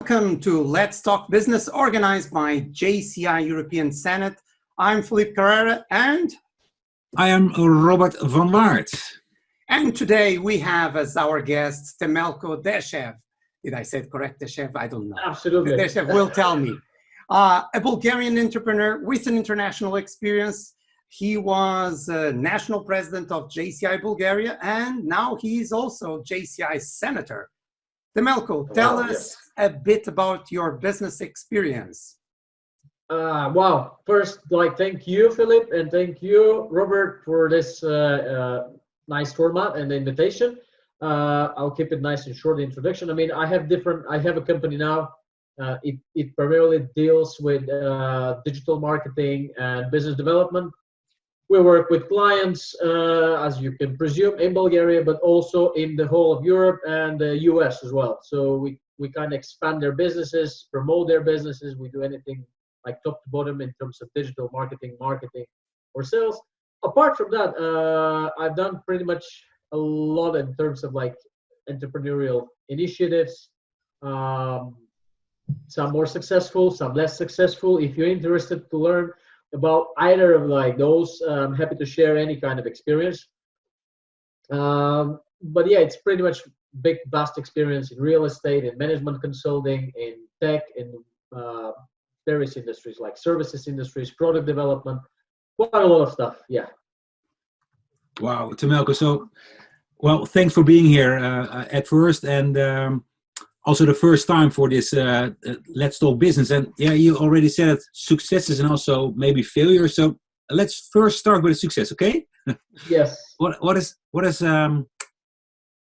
Welcome to Let's Talk Business, organized by JCI European Senate. I'm Philippe Carrera and I am Robert van Waert. And today we have as our guest Temelko Dechev. Did I say it correct, Dechev? I don't know. Absolutely. Dechev will tell me. A Bulgarian entrepreneur with an international experience. He was national president of JCI Bulgaria, and now he is also JCI senator. Temelko, tell us a bit about your business experience. Wow. First, thank you, Philip, and thank you, Robert, for this nice format and the invitation. I'll keep it nice and short, the introduction. I mean, I have a company now. It primarily deals with digital marketing and business development. We work with clients, as you can presume, in Bulgaria, but also in the whole of Europe and the US as well. So we kind of expand their businesses, promote their businesses. We do anything like top to bottom in terms of digital marketing or sales. Apart from that, I've done pretty much a lot in terms of entrepreneurial initiatives. Some more successful, some less successful. If you're interested to learn about either of those, I'm happy to share any kind of experience. But yeah, it's pretty much big, vast experience in real estate, in management consulting, in tech, in various industries like services industries, product development, quite a lot of stuff. Yeah. Wow, Temelko. So, well, thanks for being here at first, and also the first time for this Let's Talk Business. And yeah, you already said successes and also maybe failures. So let's first start with a success, okay? Yes. What is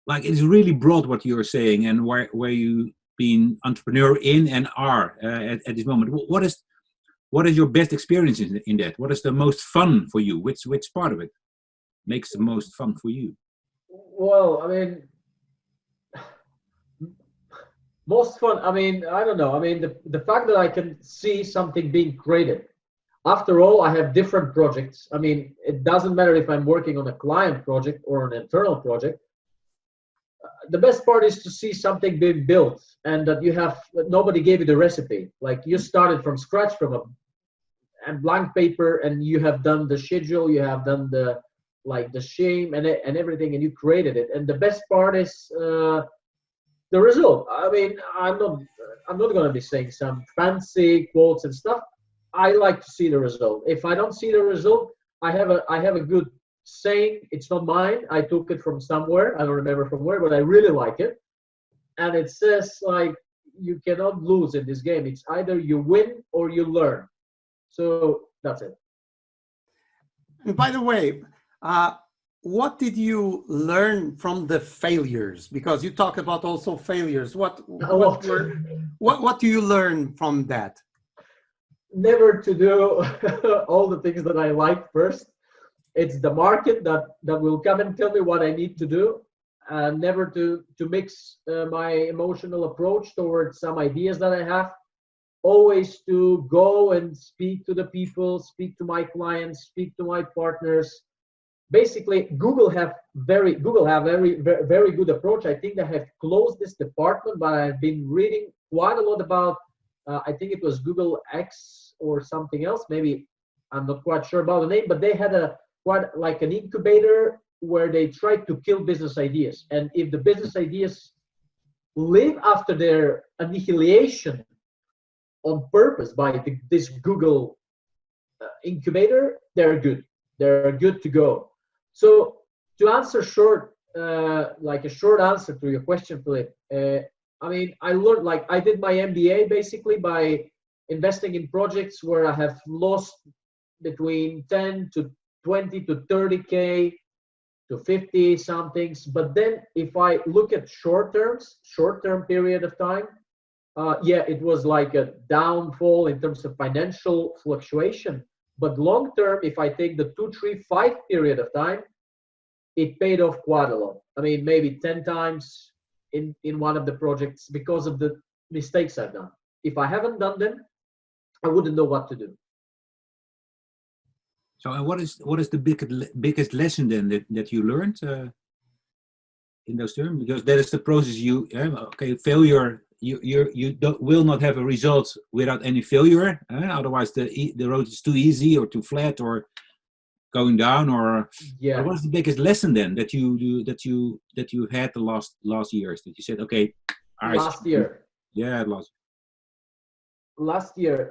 it is really broad what you're saying, and where you been entrepreneur in and are at this moment. What is your best experience in that? What is the most fun for you? Which part of it makes the most fun for you? Well, I mean, most fun, I mean, I don't know. I mean, the fact that I can see something being created. After all, I have different projects. I mean, it doesn't matter if I'm working on a client project or an internal project. The best part is to see something being built and that nobody gave you the recipe. Like you started from scratch from a blank paper, and you have done the schedule, you have done the shame and everything, and you created it. And the best part is the result. I mean, I'm not going to be saying some fancy quotes and stuff. I like to see the result. If I don't see the result, I have a good saying. It's not mine. I took it from somewhere. I don't remember from where, but I really like it. And it says you cannot lose in this game. It's either you win or you learn. So that's it. And by the way, what did you learn from the failures? Because you talk about also failures. What do you learn from that? Never to do all the things that I like first. It's the market that will come and tell me what I need to do. Never to mix my emotional approach towards some ideas that I have. Always to go and speak to the people, speak to my clients, speak to my partners. Basically, Google have very good approach. I think they have closed this department, but I've been reading quite a lot about. I think it was Google X or something else. Maybe I'm not quite sure about the name, but they had an incubator where they tried to kill business ideas. And if the business ideas live after their annihilation on purpose by this Google incubator, they're good. They're good to go. So to answer short, a short answer to your question, Philip, I mean, I learned, I did my MBA basically by investing in projects where I have lost between 10 to 20 to 30K to 50 somethings. But then if I look at short-term period of time, it was like a downfall in terms of financial fluctuation. But long term, if I take the 2, 3, 5 period of time, it paid off quite a lot. I mean, maybe 10 times in one of the projects because of the mistakes I've done. If I haven't done them, I wouldn't know what to do. So, what is the biggest lesson then that you learned in those terms? Because that is the process failure you will not have a result without any failure. Otherwise, the road is too easy or too flat or going down. Or Yeah. what was the biggest lesson then that you had the last years that you said, okay, Last year. Yeah, Last year.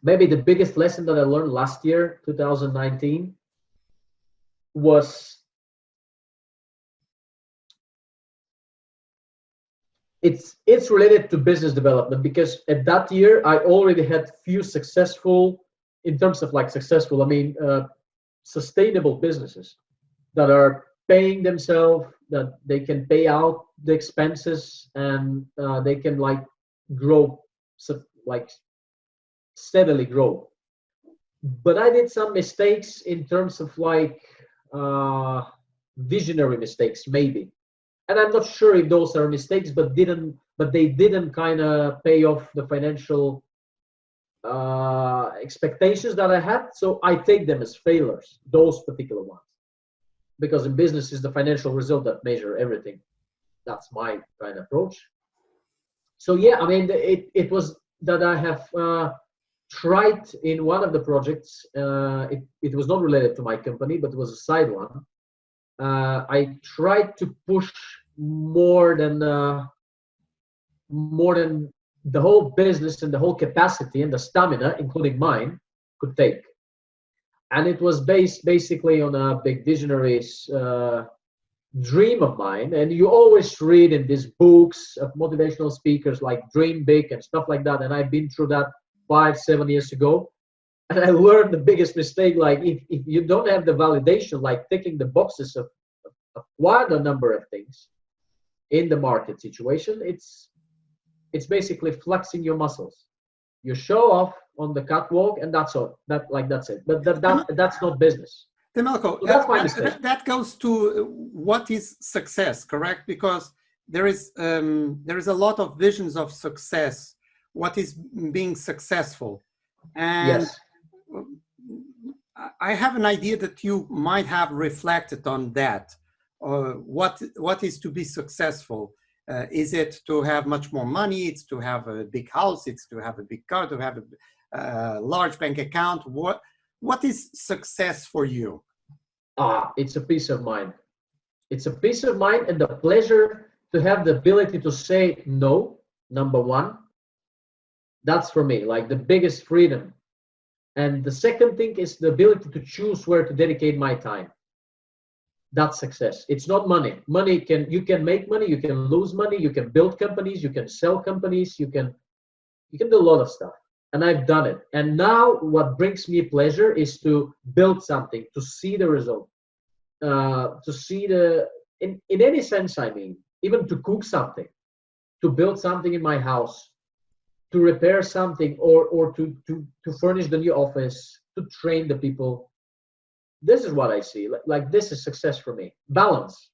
Maybe the biggest lesson that I learned last year, 2019, was it's related to business development, because at that year I already had few successful, in terms of like successful, I mean sustainable businesses that are paying themselves, that they can pay out the expenses, and they can like grow, like steadily grow. But I did some mistakes in terms of like visionary mistakes, maybe, and I'm not sure if those are mistakes, but they didn't kind of pay off the financial expectations that I had. So I take them as failures, those particular ones, because in business is the financial result that measure everything. That's my kind of approach. So yeah, I mean, it was that I have tried in one of the projects. It was not related to my company, but it was a side one. I tried to push more than the whole business and the whole capacity and the stamina, including mine, could take. And it was based basically on a big visionary's dream of mine. And you always read in these books of motivational speakers like Dream Big and stuff like that. And I've been through that 5-7 years ago. And I learned the biggest mistake, like if you don't have the validation, like ticking the boxes of quite a number of things in the market situation, it's basically flexing your muscles. You show off on the catwalk, and that's all. That's it. But that's not business. Temelko, So that's my mistake. that goes to what is success, correct? Because there is a lot of visions of success. What is being successful? And Yes. I have an idea that you might have reflected on that. What is to be successful? Is it to have much more money? It's to have a big house? It's to have a big car? To have a large bank account? What is success for you? It's a peace of mind. It's a peace of mind and the pleasure to have the ability to say no, number one. That's for me, like the biggest freedom. And the second thing is the ability to choose where to dedicate my time. That's success. It's not money. You can make money, you can lose money, you can build companies, you can sell companies, you can do a lot of stuff. And I've done it. And now what brings me pleasure is to build something, to see the result, to see in any sense, I mean, even to cook something, to build something in my house, to repair something, or to furnish the new office, to train the people. This is what I see. Like this is success for me. Balance.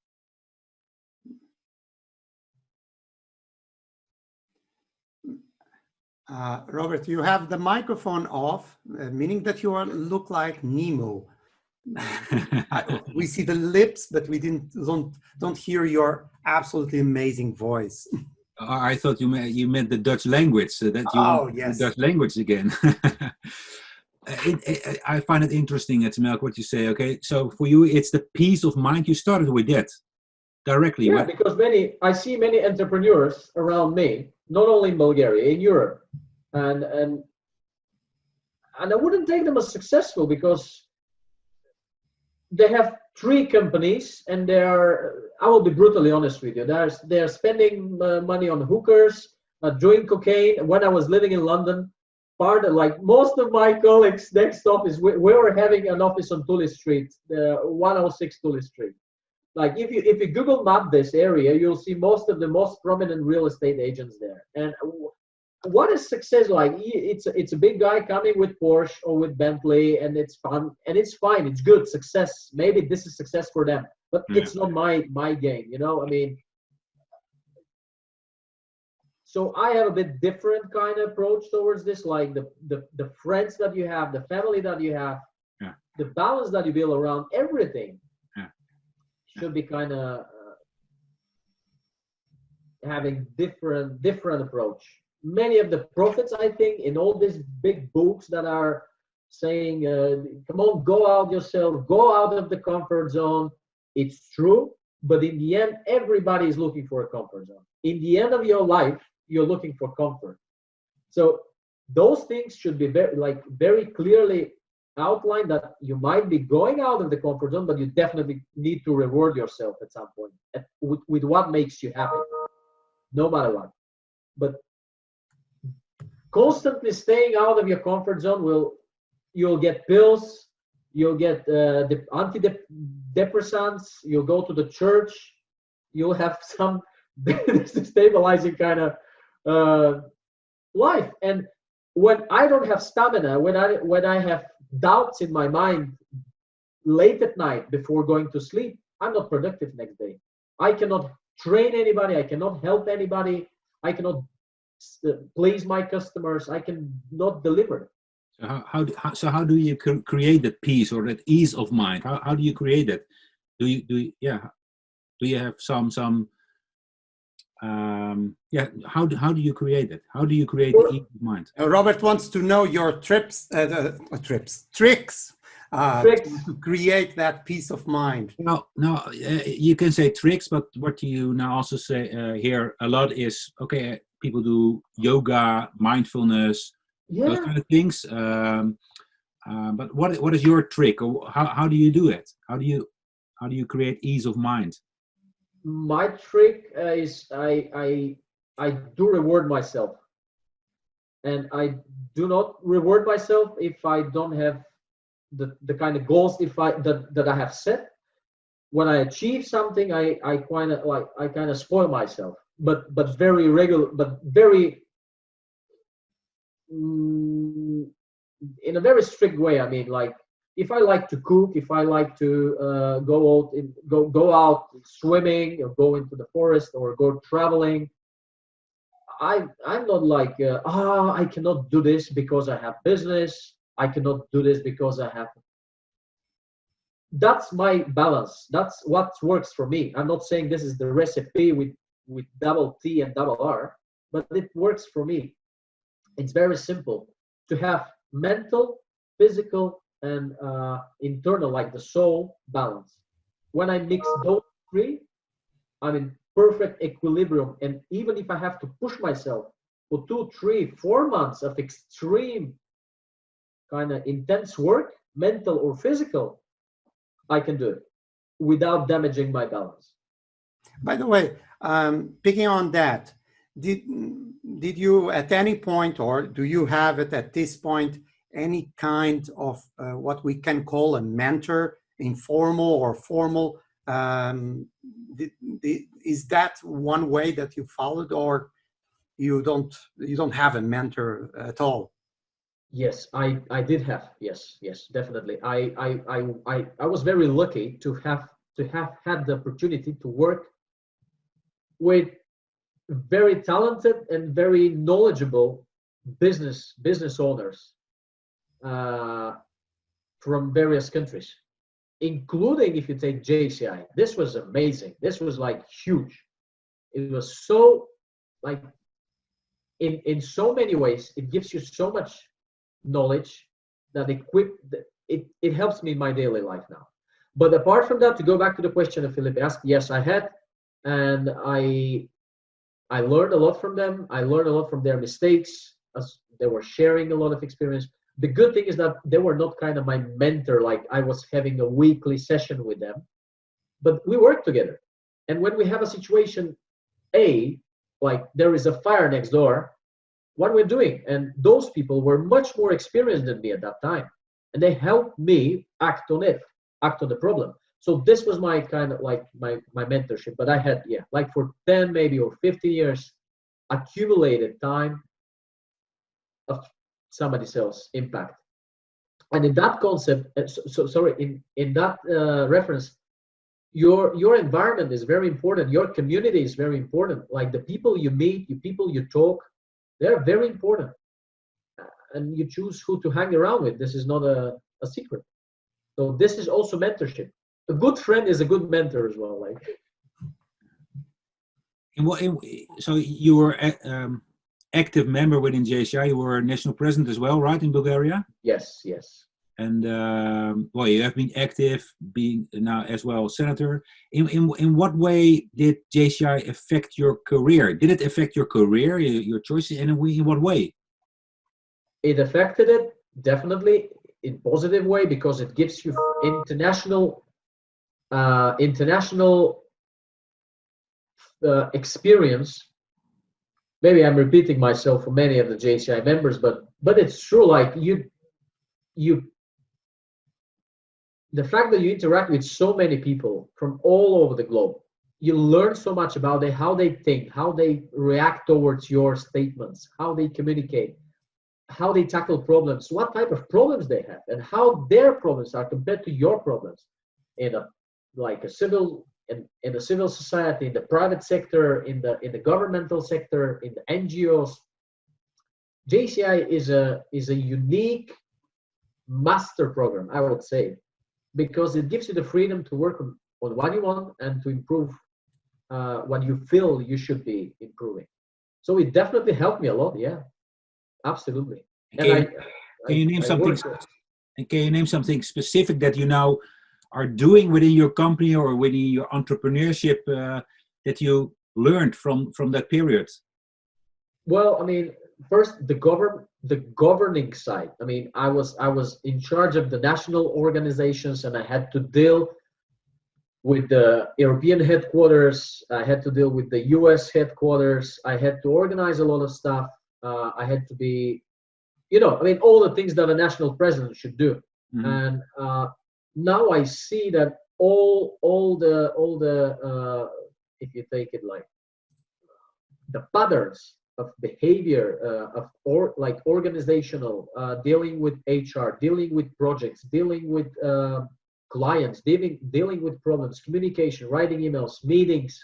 Robert, you have the microphone off, meaning that you look like Nemo. We see the lips, but we don't hear your absolutely amazing voice. I thought you meant the Dutch language. Yes. The Dutch language again. I find it interesting, Temelko, what you say. Okay, so for you, it's the peace of mind. You started with that directly. Yeah, because I see many entrepreneurs around me, not only in Bulgaria, in Europe, and I wouldn't take them as successful because they have 3 companies and I will be brutally honest with you, they're spending money on hookers, doing cocaine. When I was living in London, like most of my colleagues next office, we were having an office on Tully Street, 106 Tully Street. Like if you Google map this area, you'll see most of the most prominent real estate agents there. And what is success like? It's a big guy coming with Porsche or with Bentley, and it's fun and it's fine. It's good success. Maybe this is success for them, but it's not my game. You know, I mean. So I have a bit different kind of approach towards this, like the friends that you have, the family that you have, the balance that you build around everything should be kind of having different approach. Many of the prophets, I think, in all these big books that are saying, come on, go out yourself, go out of the comfort zone. It's true, but in the end, everybody is looking for a comfort zone. In the end of your life, you're looking for comfort. So those things should be very clearly outlined, that you might be going out of the comfort zone, but you definitely need to reward yourself at some point with what makes you happy, no matter what. But constantly staying out of your comfort zone you'll get pills, you'll get the antidepressants, you'll go to the church, you'll have some stabilizing kind of life. And when I don't have stamina, when I have doubts in my mind late at night before going to sleep, I'm not productive next day. I cannot train anybody, I cannot help anybody, I cannot please my customers, I cannot deliver. So how do you create that peace or that ease of mind? How do you create that? Do you have some how do you create it? How do you create the ease of mind? Robert wants to know your tricks to create that peace of mind. No, you can say tricks, but what you now also say here a lot is, okay, people do yoga, mindfulness, those kind of things. But what is your trick, or how do you do it? How do you create ease of mind? My trick is I do reward myself, and I do not reward myself if I don't have the kind of goals that I have set. When I achieve something, I kind of spoil myself, but very regular, but very in a very strict way. I mean, like, if I like to cook, if I like to go out swimming, or go into the forest, or go traveling, I'm not like I cannot do this because I have business. I cannot do this because I have. That's my balance. That's what works for me. I'm not saying this is the recipe with double T and double R, but it works for me. It's very simple to have mental, physical, and internal, like the soul, balance. When I mix those three, I'm in perfect equilibrium. And even if I have to push myself for 2, 3, 4 months of extreme kind of intense work, mental or physical, I can do it without damaging my balance. By the way, picking on that, did you at any point, or do you have it at this point, any kind of what we can call a mentor, informal or formal? Is that one way that you followed, or you don't have a mentor at all? Yes, I did have. Yes, definitely. I was very lucky to have had the opportunity to work with very talented and very knowledgeable business owners from various countries, including, if you take JCI. This was amazing. This was like huge. It was so, like, in so many ways, it gives you so much knowledge that it helps me in my daily life now. But apart from that, to go back to the question that Philip asked, yes, I had, and I learned a lot from them. I learned a lot from their mistakes, as they were sharing a lot of experience. The good thing is that they were not kind of my mentor, like I was having a weekly session with them, but we worked together. And when we have a situation like there is a fire next door, what we're doing, and those people were much more experienced than me at that time, and they helped me act on the problem. So this was my kind of like my mentorship. But I had, like for 10 maybe or 15 years accumulated time of somebody else's impact. And in that concept, in that reference, your environment is very important. Your community is very important. Like the people you meet, the people you talk, they're very important. And you choose who to hang around with. This is not a secret. So this is also mentorship. A good friend is a good mentor as well. Like, So you were active member within JCI. You were national president as well, right, in Bulgaria? Yes, yes. And well, you have been active, being now as well senator. In what way did JCI affect your career? Did it affect your career, your choices, and in what way? It affected it definitely in positive way because it gives you international experience. Maybe I'm repeating myself for many of the JCI members, but it's true. Like the fact that you interact with so many people from all over the globe, you learn so much about how they think, how they react towards your statements, how they communicate, how they tackle problems, what type of problems they have, and how their problems are compared to your problems in a civil society, in the private sector, in the governmental sector, in the NGOs. JCI is a unique master program, I would say, because it gives you the freedom to work on what you want and to improve what you feel you should be improving. So it definitely helped me a lot. Yeah, absolutely. Can you name something specific that you now are doing within your company or within your entrepreneurship that you learned from that period? Well, I mean, first the governing side. I mean, I was in charge of the national organizations, and I had to deal with the European headquarters. I had to deal with the US headquarters. I had to organize a lot of stuff. I had to be, I mean, all the things that a national president should do. Mm-hmm. And now I see that all the if you take it like the patterns of behavior organizational, dealing with HR, dealing with projects, dealing with clients, dealing with problems, communication, writing emails, meetings.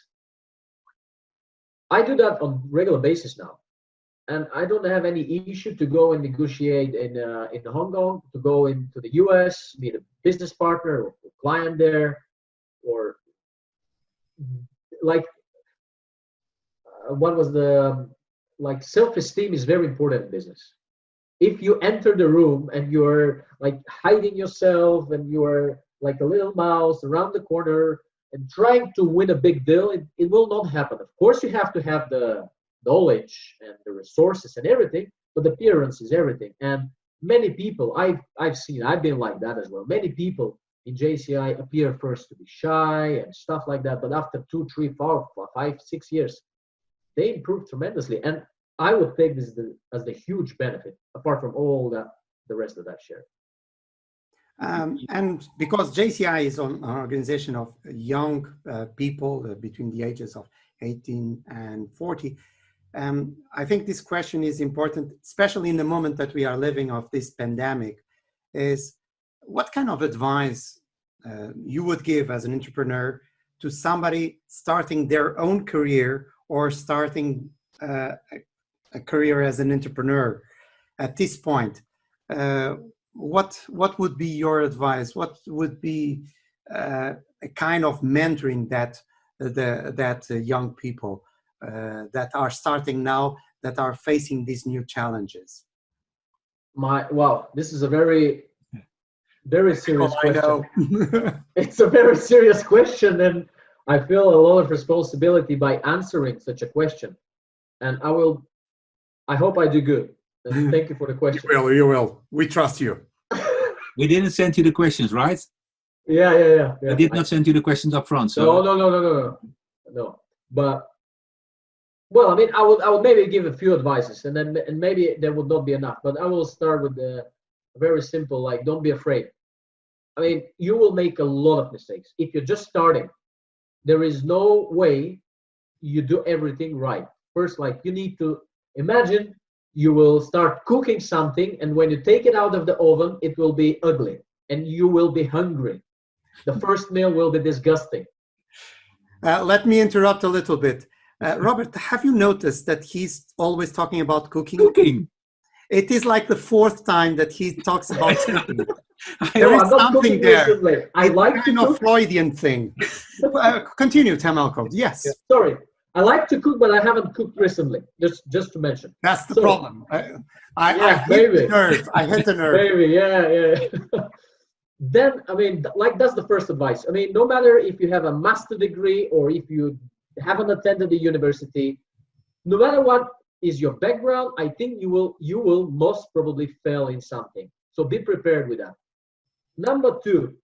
I do that on regular basis now, and I don't have any issue to go and negotiate in Hong Kong, to go into the US, meet a business partner or a client there, or what was the self-esteem is very important in business. If you enter the room and you're like hiding yourself and you're like a little mouse around the corner and trying to win a big deal, it will not happen. Of course, you have to have the knowledge and the resources and everything, but the appearance is everything. And many people I've been like that as well. Many people in JCI appear first to be shy and stuff like that, but after 2, 3, 4, 5, 6 years, they improve tremendously. And I would take this as the huge benefit, apart from all the rest of that share. And because JCI is an organization of young people between the ages of 18 and 40, I think this question is important, especially in the moment that we are living of this pandemic, is what kind of advice you would give as an entrepreneur to somebody starting their own career or starting a career as an entrepreneur at this point? What would be your advice? What would be a kind of mentoring that young people that are starting now, that are facing these new challenges? Wow, this is a very, very serious question. I know. It's a very serious question, and I feel a lot of responsibility by answering such a question. And I hope I do good. And thank you for the question. You will. We trust you. We didn't send you the questions, right? Yeah. I did not send you the questions up front. So. No. But, well, I mean, I would maybe give a few advices, and maybe there would not be enough. But I will start with the very simple, like, don't be afraid. I mean, you will make a lot of mistakes. If you're just starting, there is no way you do everything right. First, like, you need to imagine you will start cooking something, and when you take it out of the oven, it will be ugly, and you will be hungry. The first meal will be disgusting. Let me interrupt a little bit. Robert, have you noticed that he's always talking about cooking? Cooking. It is like the 4th time that he talks about cooking. There is something there. Recently. I like kind of Freudian thing. Continue, Temelko. Yes. Sorry. I like to cook, but I haven't cooked recently. Just to mention. That's the So, problem. I yeah, hit the maybe, nerve. I hit the nerve. maybe, yeah. Then, I mean, like that's the first advice. I mean, no matter if you have a master degree or if you haven't attended the university, no matter what is your background, I think you will most probably fail in something. So be prepared with that. Number two,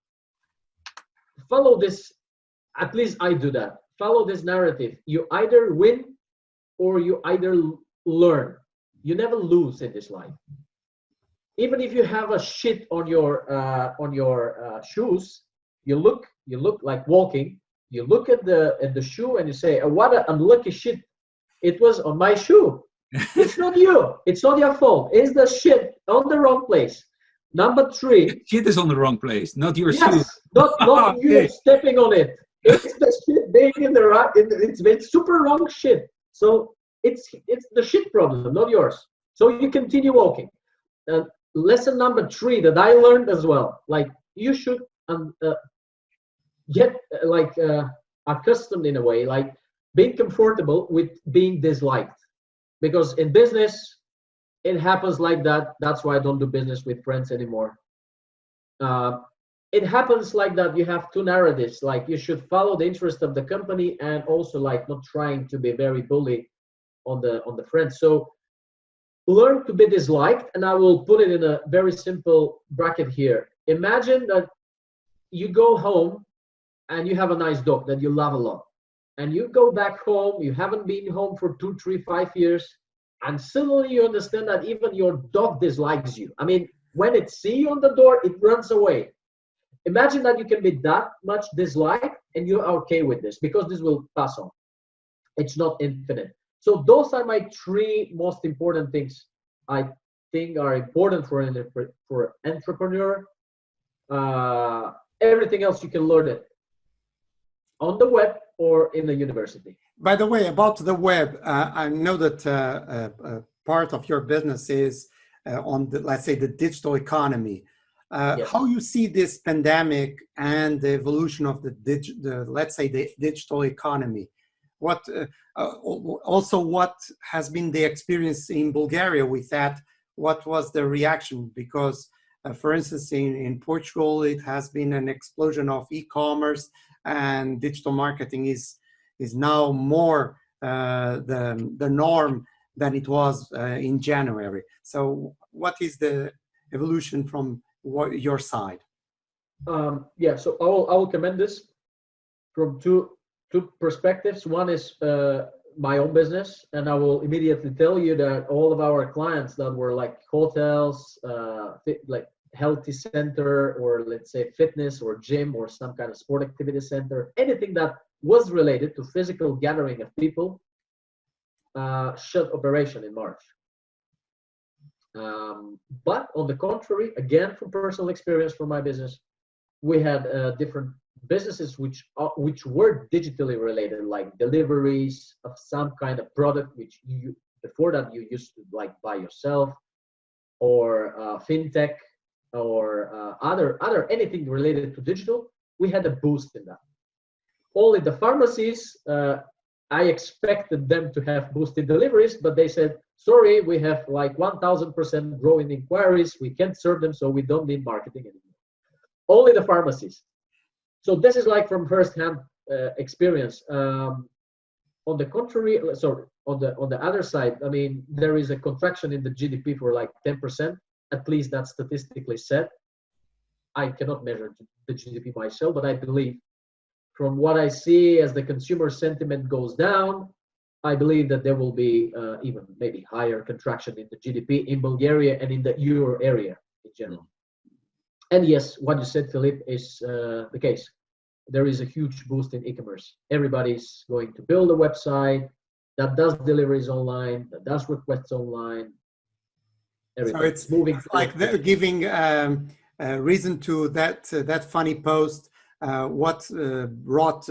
follow this. At least I do that. Follow this narrative. You either win or you either learn. You never lose in this life. Even if you have a shit on your shoes, you look like walking. You look at the shoe and you say, oh, "What an unlucky shit! It was on my shoe." It's not you. It's not your fault. It's the shit on the wrong place. Number three. Shit is on the wrong place, not your Yes, shoe. not you Okay. stepping on it. It's the shit being in the right. It's super wrong shit. So it's the shit problem, not yours. So you continue walking. Lesson number three that I learned as well. Like you should get accustomed in a way, like being comfortable with being disliked, because in business it happens like that. That's why I don't do business with friends anymore. It happens like that. You have two narratives, like you should follow the interest of the company and also like not trying to be very bully on the friends. So learn to be disliked, and I will put it in a very simple bracket here. Imagine that you go home and you have a nice dog that you love a lot, and you go back home, you haven't been home for 2, 3, 5 years, and suddenly you understand that even your dog dislikes you. I mean, when it sees you on the door, it runs away. Imagine that you can be that much disliked and you're okay with this, because this will pass on. It's not infinite. So those are my three most important things I think are important for an entrepreneur. Everything else you can learn it on the web or in the university. By the way, about the web, I know that part of your business is on the, let's say, the digital economy. Yes. How you see this pandemic and the evolution of let's say, the digital economy? What also, what has been the experience in Bulgaria with that? What was the reaction? Because, for instance, in Portugal, it has been an explosion of e-commerce, and digital marketing is now more the norm than it was in January. So, what is the evolution from your side? Yeah, so I will commend this from two perspectives. One is my own business, and I will immediately tell you that all of our clients that were like hotels, like healthy center, or let's say fitness or gym or some kind of sport activity center, anything that was related to physical gathering of people, shut operation in March. But on the contrary, again, from personal experience from my business, we had different businesses which were digitally related, like deliveries of some kind of product which you before that you used to like buy yourself, or fintech, or other anything related to digital. We had a boost in that. Only the pharmacies, I expected them to have boosted deliveries, but they said, sorry, we have like 1000% growing inquiries, we can't serve them, so we don't need marketing anymore. Only the pharmacies. So this is like from first-hand experience. On the contrary, sorry, on the other side, I mean, there is a contraction in the GDP for like 10%. At least that's statistically said. I cannot measure the GDP myself, but I believe from what I see as the consumer sentiment goes down, I believe that there will be even maybe higher contraction in the GDP in Bulgaria and in the euro area in general. And yes, what you said, Philippe, is the case. There is a huge boost in e-commerce. Everybody's going to build a website that does deliveries online, that does requests online. Everything. So it's moving. It's like they're giving reason to that funny post. What brought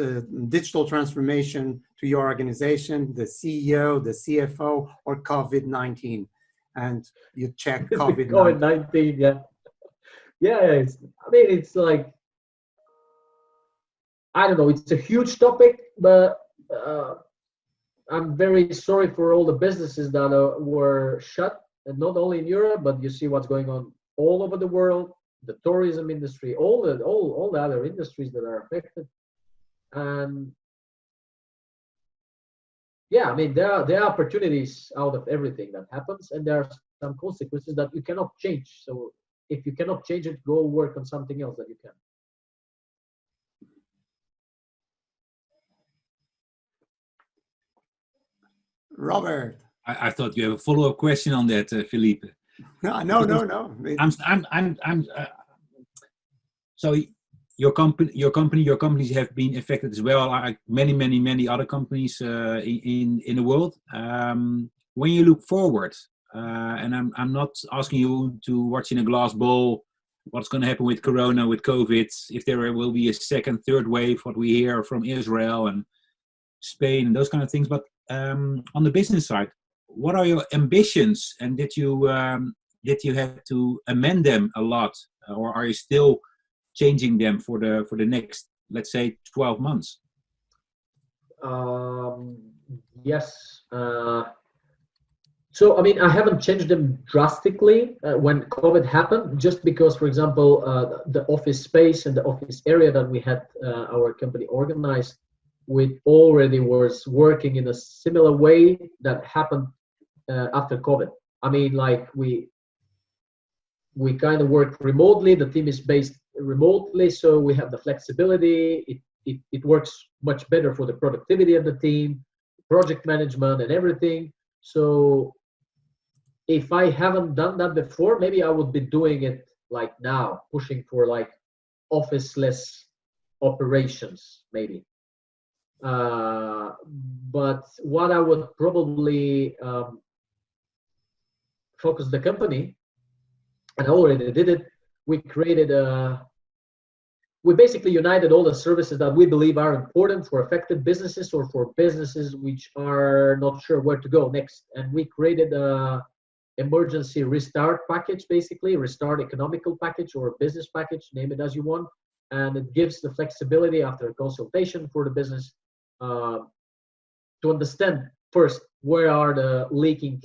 digital transformation to your organization? The CEO, the CFO, or COVID-19? And you check COVID-19. COVID-19, yeah. Yeah, it's like, I don't know, it's a huge topic, but I'm very sorry for all the businesses that were shut, and not only in Europe, but you see what's going on all over the world. The tourism industry, all the other industries that are affected, and yeah, I mean there are opportunities out of everything that happens, and there are some consequences that you cannot change. So if you cannot change it, go work on something else that you can. Robert. I thought you have a follow-up question on that, Philippe. No. So your companies have been affected as well, like many other companies in the world. When you look forward, and I'm not asking you to watch in a glass bowl what's going to happen with Corona, with COVID, if there will be a second, third wave, what we hear from Israel and Spain and those kind of things. But on the business side, what are your ambitions, and did you have to amend them a lot, or are you still changing them for the next, let's say, 12 months? Yes. So I mean, I haven't changed them drastically when COVID happened, just because, for example, the office space and the office area that we had our company organized with already was working in a similar way that happened after COVID. I mean, like we kind of work remotely. The team is based remotely, so we have the flexibility. It works much better for the productivity of the team, project management, and everything. So if I haven't done that before, maybe I would be doing it like now, pushing for like officeless operations, maybe. But what I would probably focus the company, and I already did it. We basically united all the services that we believe are important for affected businesses or for businesses which are not sure where to go next. And we created a emergency restart package, basically restart economical package or business package, name it as you want. And it gives the flexibility after a consultation for the business to understand first where are the leaking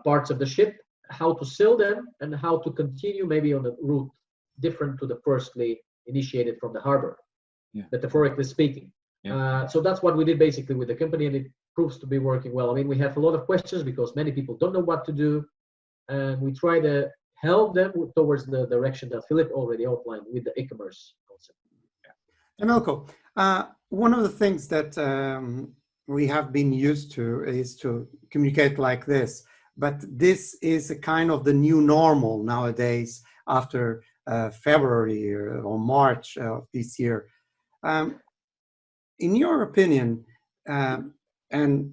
parts of the ship, how to sell them, and how to continue maybe on a route different to the firstly initiated from the harbor, metaphorically speaking. So that's what we did basically with the company, and it proves to be working well. I mean, we have a lot of questions because many people don't know what to do, and we try to help them towards the direction that Philip already outlined with the e-commerce concept. Temelko, one of the things that we have been used to is to communicate like this, but this is a kind of the new normal nowadays after February or March of this year. In your opinion, and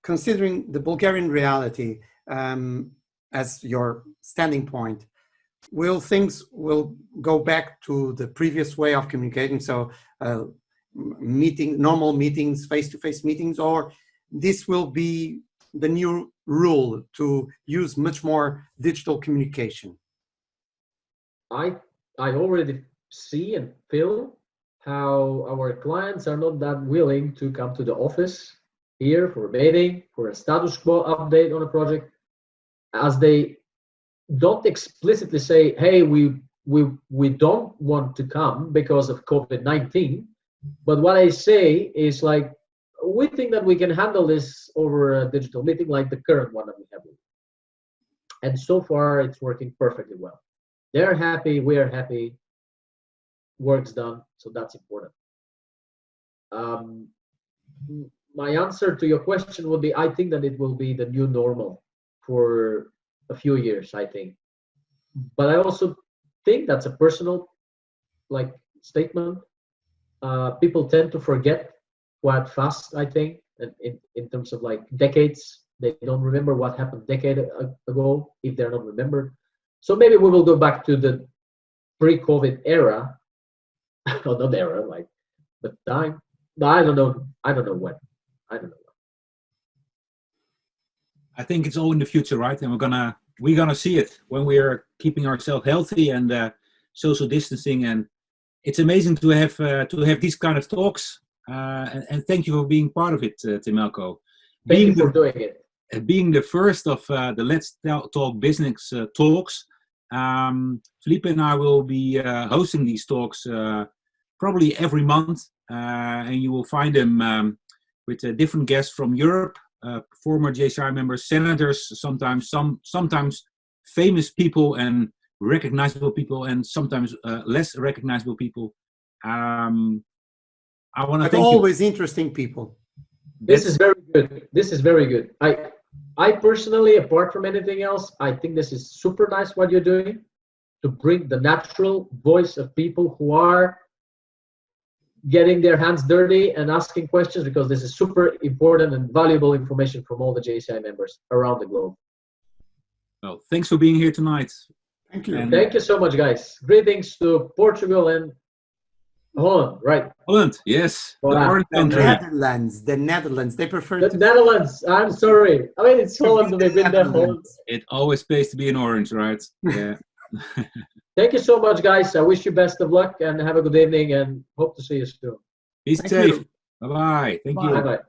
considering the Bulgarian reality as your standing point, things will go back to the previous way of communicating? So normal meetings, face-to-face meetings, or this will be the new rule to use much more digital communication? I already see and feel how our clients are not that willing to come to the office here for a meeting, for a status quo update on a project, as they don't explicitly say, hey, we don't want to come because of COVID-19. But what I say is like, we think that we can handle this over a digital meeting like the current one that we have. And so far, it's working perfectly well. They're happy, we're happy, work's done, so that's important. My answer to your question would be, I think that it will be the new normal for a few years, I think. But I also think that's a personal statement. People tend to forget quite fast, I think, in terms of like decades. They don't remember what happened a decade ago if they're not remembered. So maybe we will go back to the pre-COVID era, or not era, but time. No, I don't know. I don't know when. I think it's all in the future, right? And we're gonna see it when we are keeping ourselves healthy and social distancing. And it's amazing to have these kind of talks. And thank you for being part of it, Temelko. Thank you for doing it. Being the first of the Let's Talk Business talks, Felipe and I will be hosting these talks probably every month, and you will find them with different guests from Europe, former JCI members, senators, sometimes famous people and recognizable people, and sometimes less recognizable people. I want to But thank always interesting people. This is very good. This is very good. I personally, apart from anything else, I think this is super nice what you're doing to bring the natural voice of people who are getting their hands dirty and asking questions, because this is super important and valuable information from all the JCI members around the globe. Well, thanks for being here tonight. Thank you. And Thank you so much, guys. Greetings to Portugal and Holland, right? Holland, yes. The Voilà. orange The country. Netherlands. They prefer The to Netherlands. I'm sorry. I mean, it's Holland. the We've been there. Holland. Netherlands. It always pays to be an orange, right? Yeah. Thank you so much, guys. I wish you best of luck and have a good evening, and hope to see you soon. Be Thank safe. you. Bye-bye. Thank you. Bye bye.